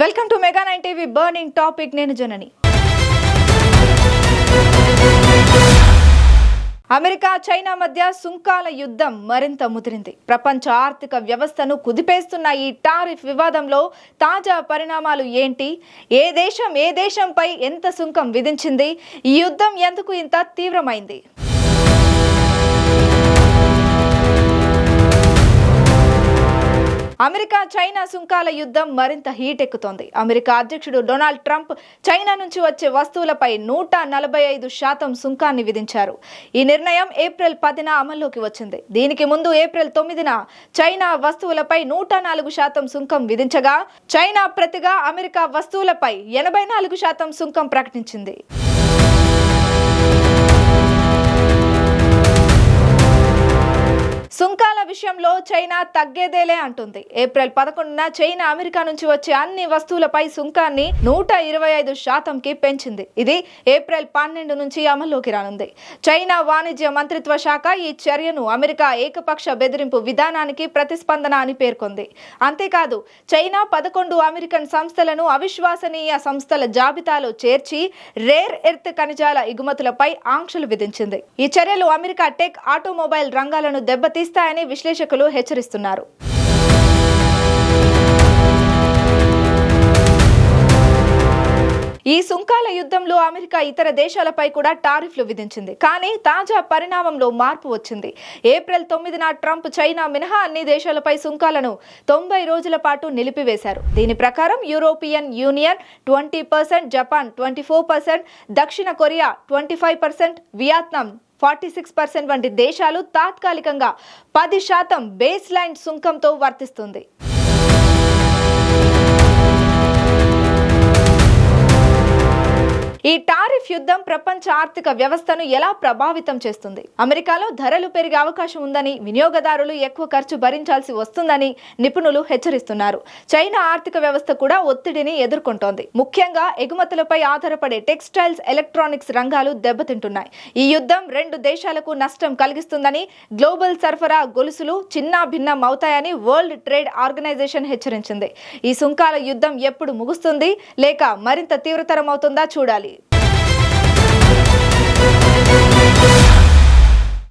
Welcome to mega 9 TV burning topic. నేను జనని. America China మధ్య సుంకాల యుద్ధం మరింత ముదిరింది. ప్రపంచ ఆర్థిక వ్యవస్థను కుదిపేస్తున్న ఈ టారిఫ్ వివాదంలో తాజా పరిణామాలు ఏంటి? ఏ దేశంపై ఎంత సుంకం విధించింది? ఈ యుద్ధం ఎందుకు ఇంత తీవ్రమైంది? అమెరికా చైనా సుంకాల యుద్ధం మరింత హీట్ ఎక్కుతోంది. అమెరికా అధ్యక్షుడు డొనాల్డ్ ట్రంప్ చైనా నుంచి వచ్చే వస్తువులపై 145% సుంకాన్ని విధించారు. ఈ నిర్ణయం ఏప్రిల్ 10న అమల్లోకి వచ్చింది. దీనికి ముందు ఏప్రిల్ 9న చైనా వస్తువులపై 104% సుంకం విధించగా, చైనా ప్రతిగా అమెరికా వస్తువులపై 84% సుంకం ప్రకటించింది. సుంకాల విషయంలో చైనా తగ్గేదేలే అంటుంది. ఏప్రిల్ 11న చైనా అమెరికా నుంచి వచ్చే అన్ని వస్తువులపై సుంకాన్ని 125%కి పెంచింది. ఇది ఏప్రిల్ 12 నుంచి అమల్లోకి రానుంది. చైనా వాణిజ్య మంత్రిత్వ శాఖ ఈ చర్యను అమెరికా ఏకపక్ష బెదిరింపు విధానానికి ప్రతిస్పందన అని పేర్కొంది. అంతేకాదు, చైనా 11 అమెరికన్ సంస్థలను అవిశ్వసనీయ సంస్థల జాబితాలో చేర్చి రేర్ ఎర్త్ ఖనిజాల ఎగుమతులపై ఆంక్షలు విధించింది. ఈ చర్యలు అమెరికా టెక్, ఆటోమొబైల్ రంగాలను దెబ్బతీస్తాయని విశ్లేషకులు హెచ్చరిస్తున్నారు. ఈ సుంకాల యుద్ధంలో అమెరికా ఇతర దేశాలపై కూడా టారిఫ్లు విధించింది. కానీ తాజా పరిణామంలో మార్పు వచ్చింది. ఏప్రిల్ 9న ట్రంప్ చైనా మినహా అన్ని దేశాలపై సుంకాలను 90 రోజుల పాటు నిలిపివేశారు. దీని ప్రకారం యూరోపియన్ యూనియన్ 20%, జపాన్ 24%, దక్షిణ కొరియా 25%, వియత్నాం 46% వంటి దేశాలు తాత్కాలికంగా 10% బేస్ లైన్ సుంకంతో వర్తిస్తుంది. ఈ టారిఫ్ యుద్ధం ప్రపంచ ఆర్థిక వ్యవస్థను ఎలా ప్రభావితం చేస్తుంది? అమెరికాలో ధరలు పెరిగే అవకాశం ఉందని, వినియోగదారులు ఎక్కువ ఖర్చు భరించాల్సి వస్తుందని నిపుణులు హెచ్చరిస్తున్నారు. చైనా ఆర్థిక వ్యవస్థ కూడా ఒత్తిడిని ఎదుర్కొంటోంది. ముఖ్యంగా ఎగుమతులపై ఆధారపడే టెక్స్టైల్స్, ఎలక్ట్రానిక్స్ రంగాలు దెబ్బతింటున్నాయి. ఈ యుద్ధం రెండు దేశాలకు నష్టం కలిగిస్తుందని, గ్లోబల్ సరఫరా గొలుసులు చిన్నాభిన్నం అవుతాయని వరల్డ్ ట్రేడ్ ఆర్గనైజేషన్ హెచ్చరించింది. ఈ సుంకాల యుద్ధం ఎప్పుడు ముగుస్తుంది, లేక మరింత తీవ్రతరం అవుతుందా చూడాలి.